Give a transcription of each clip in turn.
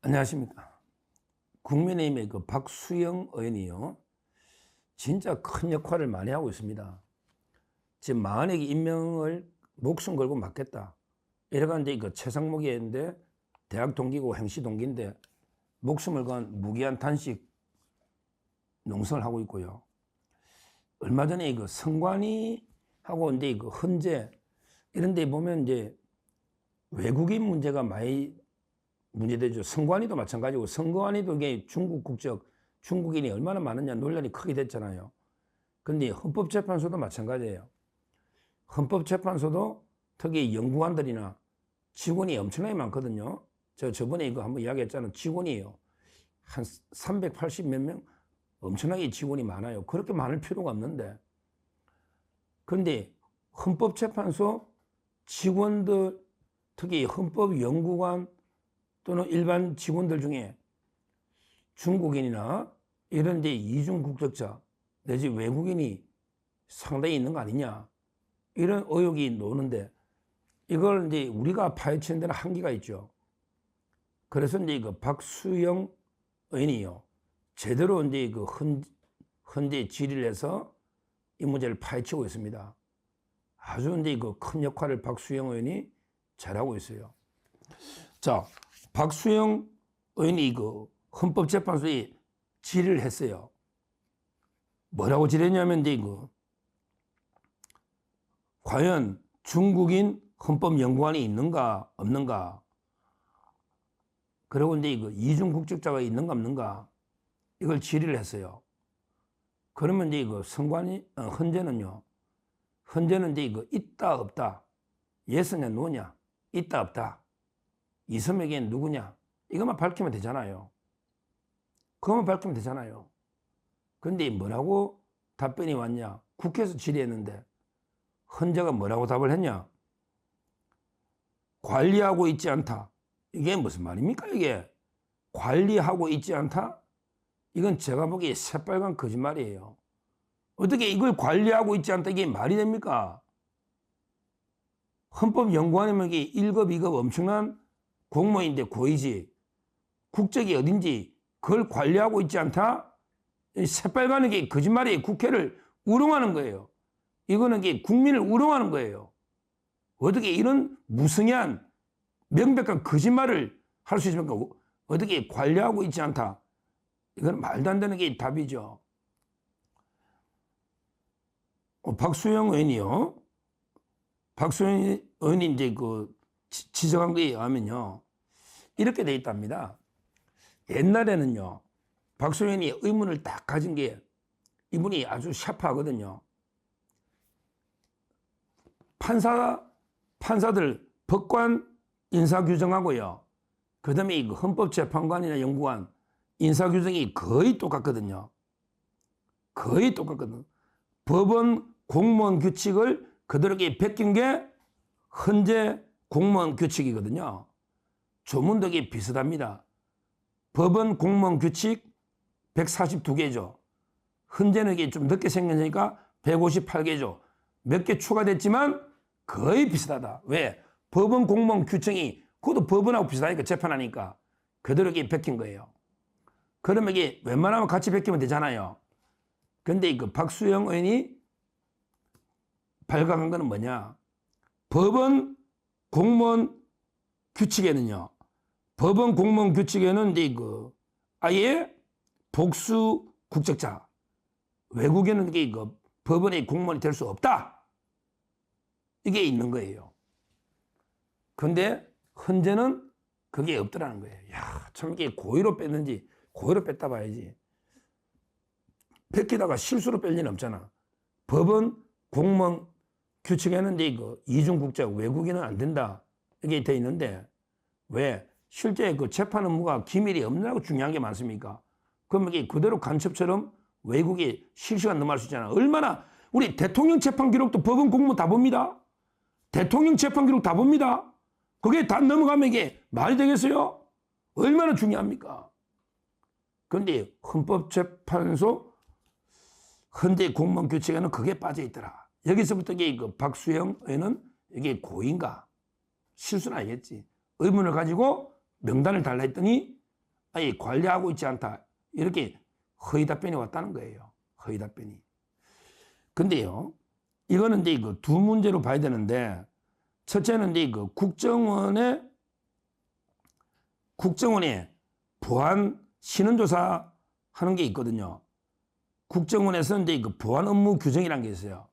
안녕하십니까. 국민의힘의 그 박수영 의원이요. 진짜 큰 역할을 많이 하고 있습니다. 지금 마흔에게 임명을 목숨 걸고 맡겠다. 이래가는데 그 최상목이 했는데 대학 동기고 행시 동기인데 목숨을 건 무기한 단식 농성을 하고 있고요. 얼마 전에 그 성관이 하고 이제 그 헌재 이런 데 보면 이제 외국인 문제가 많이 문제되죠. 성관이도 마찬가지고 성관이도 이게 중국 국적 중국인이 얼마나 많으냐 논란이 크게 됐잖아요. 근데 헌법재판소도 마찬가지예요. 헌법재판소도 특히 연구관들이나 직원이 엄청나게 많거든요. 저번에 이거 한번 이야기했잖아요. 직원이에요. 한 380 몇 명 엄청나게 직원이 많아요. 그렇게 많을 필요가 없는데. 그런데 헌법재판소 직원들 특히 헌법연구관 또는 일반 직원들 중에 중국인이나 이런 데 이중 국적자 내지 외국인이 상당히 있는 거 아니냐 이런 의혹이 노는데 이걸 이제 우리가 파헤치는 데는 한계가 있죠. 그래서 이제 그 박수영 의원이요 제대로 이제 그 헌재 질의를 해서 이 문제를 파헤치고 있습니다. 아주 이제 그 큰 역할을 박수영 의원이 잘하고 있어요. 자, 박수영 의원이 그 헌법재판소에 질의를 했어요. 뭐라고 질의했냐면 이제 그 과연 중국인 헌법연구관이 있는가 없는가, 그리고 이제 그 이중 국적자가 있는가 없는가 이걸 질의를 했어요. 그러면 이제 그 헌재는요, 헌재는 이제 그 있다 없다, 예스냐 노냐, 있다 없다, 이섬에겐 누구냐 이것만 밝히면 되잖아요. 그것만 밝히면 되잖아요. 그런데 뭐라고 답변이 왔냐? 국회에서 질의했는데 헌재가 뭐라고 답을 했냐? 관리하고 있지 않다. 이게 무슨 말입니까? 이게 관리하고 있지 않다? 이건 제가 보기에 새빨간 거짓말이에요. 어떻게 이걸 관리하고 있지 않다 이게 말이 됩니까? 헌법연구원이면 이게 1급, 2급 엄청난 공무원인데 고위직, 국적이 어딘지 그걸 관리하고 있지 않다? 새빨간 게 거짓말이에요. 국회를 우롱하는 거예요. 이거는 게 국민을 우롱하는 거예요. 어떻게 이런 무성한 명백한 거짓말을 할 수 있습니까? 어떻게 관리하고 있지 않다? 이건 말도 안 되는 게 답이죠. 박수영 의원이요. 박수영 의원이 이제 그 지적한 거에 의하면요. 이렇게 돼 있답니다. 옛날에는요. 박수영 의원이 의문을 딱 가진 게 이분이 아주 샤프하거든요. 판사들 법관 인사규정하고요. 그 다음에 헌법재판관이나 연구관 인사규정이 거의 똑같거든요. 거의 똑같거든요. 법원 공무원 규칙을 그대로 베낀 게 헌재 공무원 규칙이거든요. 조문덕이 비슷합니다. 법원 공무원 규칙 142개죠. 헌재는 이게 좀 늦게 생겼으니까 158개죠. 몇 개 추가됐지만 거의 비슷하다. 왜? 법원 공무원 규정이 그것도 법원하고 비슷하니까 재판하니까 그대로 이게 베낀 거예요. 그러면 이게 웬만하면 같이 베끼면 되잖아요. 근데 그 박수영 의원이 발각한 거는 뭐냐? 법원 공무원 규칙에는요. 법원 공무원 규칙에는 이제 그 아예 복수 국적자 외국인은 이게 그 법원의 공무원이 될 수 없다. 이게 있는 거예요. 근데 헌재는 그게 없더라는 거예요. 야, 참 이게 고의로 뺐는지 고의로 뺐다 봐야지. 뺏기다가 실수로 뺄 일은 없잖아. 법원 공무원 규칙에는 이제 그 이중 국적 외국인은 안 된다. 이게 돼 있는데 왜? 실제 그 재판 업무가 기밀이 없느라고 중요한 게 많습니까? 그럼 이게 그대로 간첩처럼 외국에 실시간 넘어갈 수 있잖아. 얼마나 우리 대통령 재판 기록도 법원 공무원 다 봅니다. 대통령 재판 기록 다 봅니다. 그게 다 넘어가면 이게 말이 되겠어요? 얼마나 중요합니까? 그런데 헌법재판소 헌재 공무원 규칙에는 그게 빠져 있더라. 여기서부터 이게 그 박수영 의원은 이게 고의인가? 실수는 아니겠지. 의문을 가지고 명단을 달라 했더니 아니 관리하고 있지 않다. 이렇게 허위 답변이 왔다는 거예요. 허위 답변이. 근데요, 이거는 이제 그 두 문제로 봐야 되는데, 첫째는 이제 그 국정원에 보안 신원조사 하는 게 있거든요. 국정원에서 이제 그 보안 업무 규정이라는 게 있어요.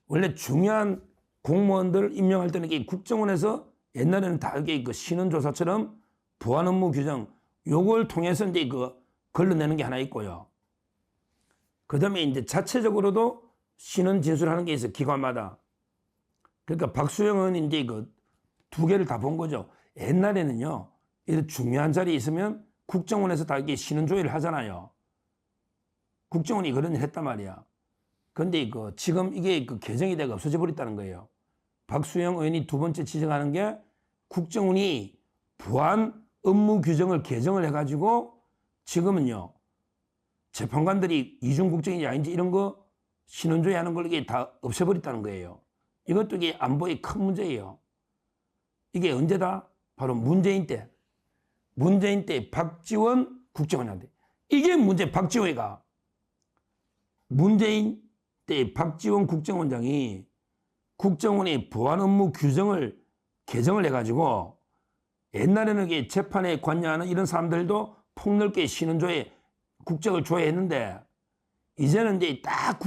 원래 중요한 공무원들 임명할 때는 이게 국정원에서 옛날에는 다 이게 그 신원조사처럼 보안 업무 규정, 요걸 통해서 이제 그 걸러내는 게 하나 있고요. 그 다음에 이제 자체적으로도 신원 진술하는 게 있어요. 기관마다. 그러니까 박수영은 이제 그 두 개를 다 본 거죠. 옛날에는요, 이런 중요한 자리에 있으면 국정원에서 다 이게 신원 조회를 하잖아요. 국정원이 그런 일 했단 말이야. 근데 그 지금 이게 그 개정이 돼가 없어져 버렸다는 거예요. 박수영 의원이 두 번째 지적하는 게 국정원이 보안 업무 규정을 개정을 해가지고 지금은요, 재판관들이 이중국정인지 아닌지 이런 거 신원조회 하는 걸 이게 다 없애버렸다는 거예요. 이것도 이게 안보의 큰 문제예요. 이게 언제다? 바로 문재인 때. 문재인 때 박지원 국정원한테. 이게 문제, 박지원이가. 문재인 때 박지원 국정원장이 국정원의 보안 업무 규정을 개정을 해가지고 옛날에는 이게 재판에 관여하는 이런 사람들도 폭넓게 신원조회, 국정을 조회했는데 이제는 이제 딱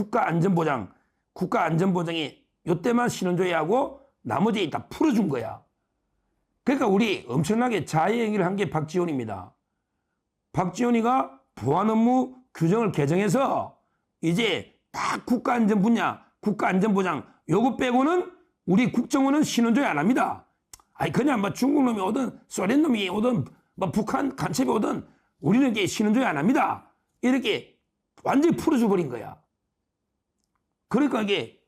국가안전보장이 이때만 신원조회하고 나머지 다 풀어준 거야. 그러니까 우리 엄청나게 자해행위를 한 게 박지원입니다. 박지원이가 보안 업무 규정을 개정해서 이제 딱 국가안전 분야, 국가안전보장 요거 빼고는 우리 국정원은 신원조회 안 합니다. 아니 그냥 뭐 중국 놈이 오든 소련 놈이 오든 뭐 북한 간첩이 오든 우리는 이게 신원조회 안 합니다. 이렇게 완전히 풀어줘 버린 거야. 그러니까 이게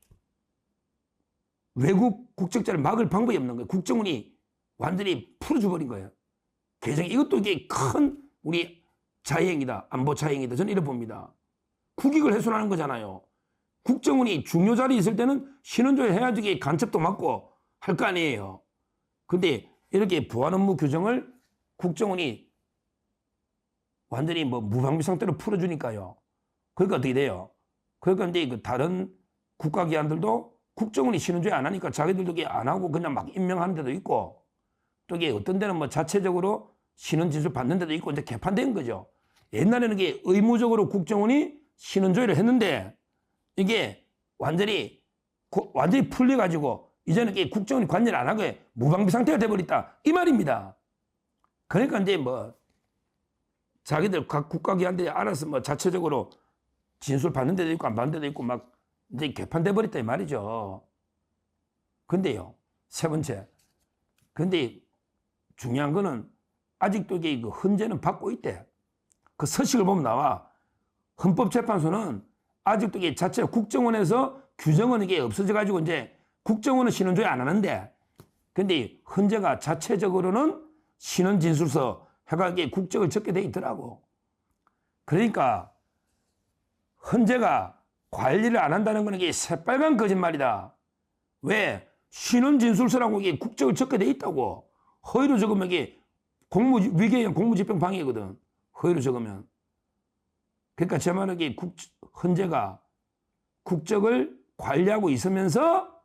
외국 국적자를 막을 방법이 없는 거예요. 국정원이 완전히 풀어줘 버린 거예요. 개정 이것도 이게 큰 우리 자해행위다. 안보 자해행위다. 저는 이래 봅니다. 국익을 훼손하는 거잖아요. 국정원이 중요 자리에 있을 때는 신원조회 해야지 간첩도 막고 할 거 아니에요. 근데 이렇게 보안 업무 규정을 국정원이 완전히 뭐 무방비 상태로 풀어주니까요. 그러니까 어떻게 돼요? 그러니까 이제 그 다른 국가기관들도 국정원이 신원조회 안 하니까 자기들도 이게 안 하고 그냥 막 임명하는 데도 있고 또 이게 어떤 데는 뭐 자체적으로 신원 진술 받는 데도 있고 이제 개판된 거죠. 옛날에는 이게 의무적으로 국정원이 신원조회를 했는데 이게 완전히 풀려가지고 이제는 이게 국정원이 관여를 안 하고 무방비 상태가 돼버렸다. 이 말입니다. 그러니까 이제 뭐 자기들 각 국가기관들이 알아서 뭐 자체적으로 진술 받는 데도 있고 안 받는 데도 있고 막 이제 개판돼 버렸다 이 말이죠. 근데요, 세 번째. 근데 중요한 거는 아직도 이게 그 헌재는 받고 있대. 그 서식을 보면 나와. 헌법재판소는 아직도 이게 자체 국정원에서 규정은 이게 없어져 가지고 이제 국정원은 신원조회 안 하는데 근데 헌재가 자체적으로는 신원진술서 해가지고 국적을 적게 돼 있더라고. 그러니까 헌재가 관리를 안 한다는 건 이게 새빨간 거짓말이다. 왜? 신원진술서라고 이게 국적을 적게 돼 있다고. 허위로 적으면 이게 위계형 공무집행 방해거든. 허위로 적으면. 그러니까 제 말은 이게 헌재가 국적을 관리하고 있으면서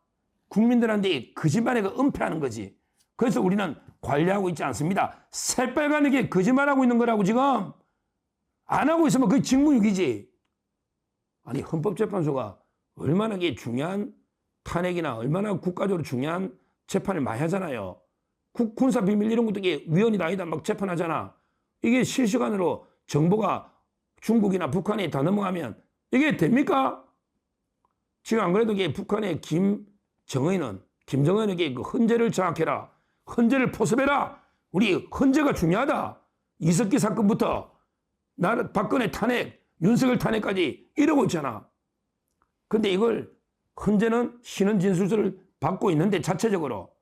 국민들한테 거짓말에 은폐하는 거지. 그래서 우리는 관리하고 있지 않습니다. 새빨간하게 거짓말하고 있는 거라고 지금. 안 하고 있으면 그게 직무유기지. 아니 헌법재판소가 얼마나 이게 중요한 탄핵이나 얼마나 국가적으로 중요한 재판을 많이 하잖아요. 군사비밀 이런 것도 이게 위헌이다 아니다 막 재판하잖아. 이게 실시간으로 정보가 중국이나 북한에 다 넘어가면 이게 됩니까? 지금 안 그래도 이게 북한의 김정은에게 그 헌재를 장악해라. 헌재를 포섭해라. 우리 헌재가 중요하다. 이석기 사건부터 박근혜 탄핵, 윤석열 탄핵까지 이러고 있잖아. 근데 이걸 헌재는 신원진술서를 받고 있는데 자체적으로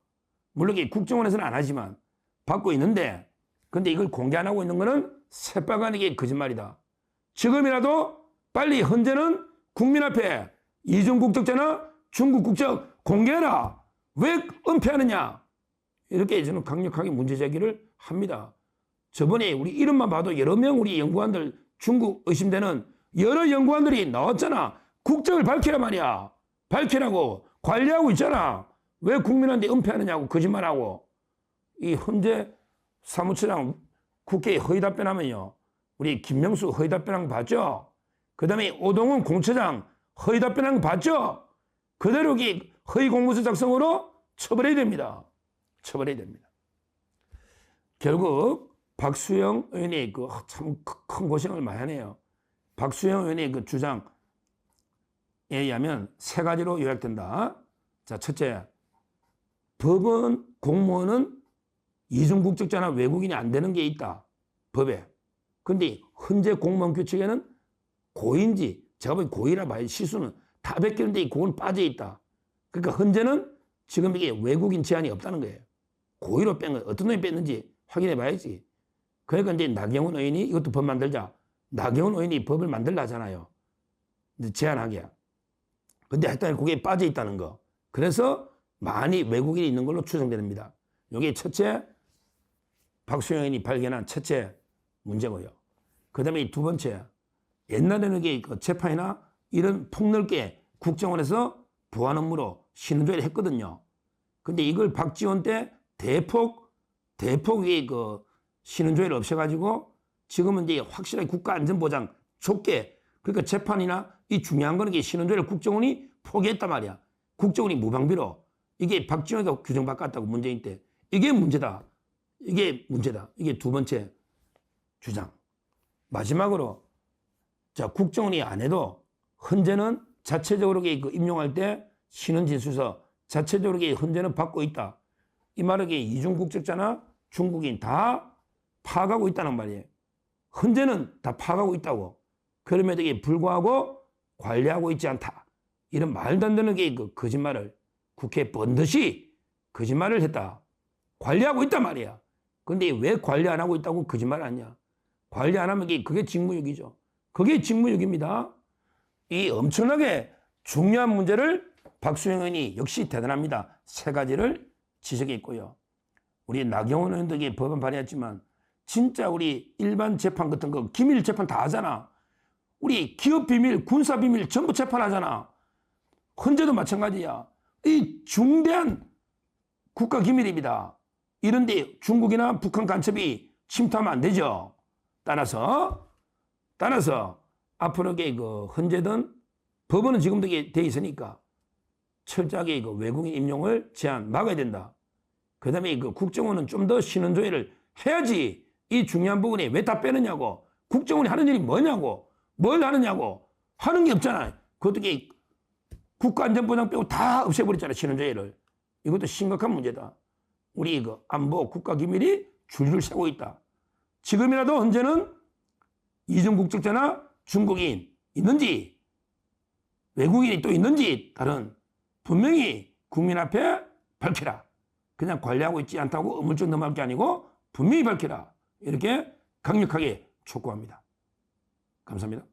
물론 국정원에서는 안 하지만 받고 있는데 근데 이걸 공개 안 하고 있는 거는 새빨간하게 거짓말이다. 지금이라도 빨리 헌재는 국민 앞에 이중 국적자나 중국 국적 공개해라. 왜 은폐하느냐. 이렇게 저는 강력하게 문제 제기를 합니다. 저번에 우리 이름만 봐도 여러 명 우리 연구관들 중국 의심되는 여러 연구관들이 나왔잖아. 국적을 밝히라 말이야. 밝히라고 관리하고 있잖아. 왜 국민한테 은폐하느냐고 거짓말하고. 이 헌재 사무처장 국회에 허위 답변하면요. 우리 김명수 허위 답변한 거 봤죠? 그 다음에 오동훈 공처장 허위 답변한 거 봤죠? 그대로 허위 공문서 작성으로 처벌해야 됩니다. 처벌해야 됩니다. 결국 박수영 의원이 참 큰 고생을 많이 하네요. 박수영 의원의 그 주장에 의하면 세 가지로 요약된다. 자, 첫째, 법원 공무원은 이중국적자나 외국인이 안 되는 게 있다. 법에. 근데 현재 공무원 규칙에는 고인지, 제가 보기 고의라 봐야 시수는 다 베끼는데 그건 빠져 있다. 그러니까 현재는 지금 이게 외국인 제한이 없다는 거예요. 고의로 뺀 거 어떤 놈이 뺐는지 확인해 봐야지. 그러니까 이제 나경원 의원이 이것도 법 만들자. 나경원 의원이 법을 만들라 하잖아요. 제한하게. 근데 하여튼 그게 빠져 있다는 거. 그래서 많이 외국인이 있는 걸로 추정됩니다. 이게 첫째, 박수영 의원이 발견한 첫째 문제고요. 그 다음에 두 번째, 옛날에는 이게 재판이나 이런 폭넓게 국정원에서 보안 업무로 신원조회를 했거든요. 근데 이걸 박지원 때 대폭 위에 신원조회를 없애가지고 지금은 이제 확실하게 국가안전보장 좁게, 그러니까 재판이나 이 중요한 거는 이게 신원조회를 국정원이 포기했단 말이야. 국정원이 무방비로. 이게 박지원이가 규정 바꿨다고 문재인 때. 이게 문제다. 이게 문제다. 이게 두 번째 주장. 마지막으로, 자, 국정원이 안 해도 현재는 자체적으로 임용할 때 신원진술서 자체적으로 현재는 받고 있다. 이 말은 이중국적자나 중국인 다 파악하고 있다는 말이에요. 현재는 다 파악하고 있다고. 그럼에도 불구하고 관리하고 있지 않다. 이런 말도 안 되는 거짓말을 국회에 번듯이 거짓말을 했다. 관리하고 있단 말이야. 근데 왜 관리 안 하고 있다고 거짓말 하냐. 관리 안 하면 그게 직무유기죠. 그게 직무유기입니다. 이 엄청나게 중요한 문제를 박수영 의원이 역시 대단합니다. 세 가지를 지적했고요. 우리 나경원 의원도 법안 발의했지만 진짜 우리 일반 재판 같은 거 기밀 재판 다 하잖아. 우리 기업 비밀, 군사 비밀 전부 재판하잖아. 헌재도 마찬가지야. 이 중대한 국가 기밀입니다. 이런데 중국이나 북한 간첩이 침투하면 안 되죠. 따라서 앞으로 헌재든 법원은 지금도 돼 있으니까 철저하게 외국인 임용을 제한 막아야 된다. 그 다음에 국정원은 좀 더 신원조회를 해야지. 이 중요한 부분에 왜 다 빼느냐고. 국정원이 하는 일이 뭐냐고. 뭘 하느냐고. 하는 게 없잖아요. 그것도 국가안전보장 빼고 다 없애버렸잖아요. 신원조회를. 이것도 심각한 문제다. 우리 안보 국가기밀이 줄줄 새고 있다. 지금이라도 현재는 이중국적자나 중국인 있는지 외국인이 또 있는지 다른 분명히 국민 앞에 밝혀라. 그냥 관리하고 있지 않다고 의문점 넘어갈 게 아니고 분명히 밝혀라. 이렇게 강력하게 촉구합니다. 감사합니다.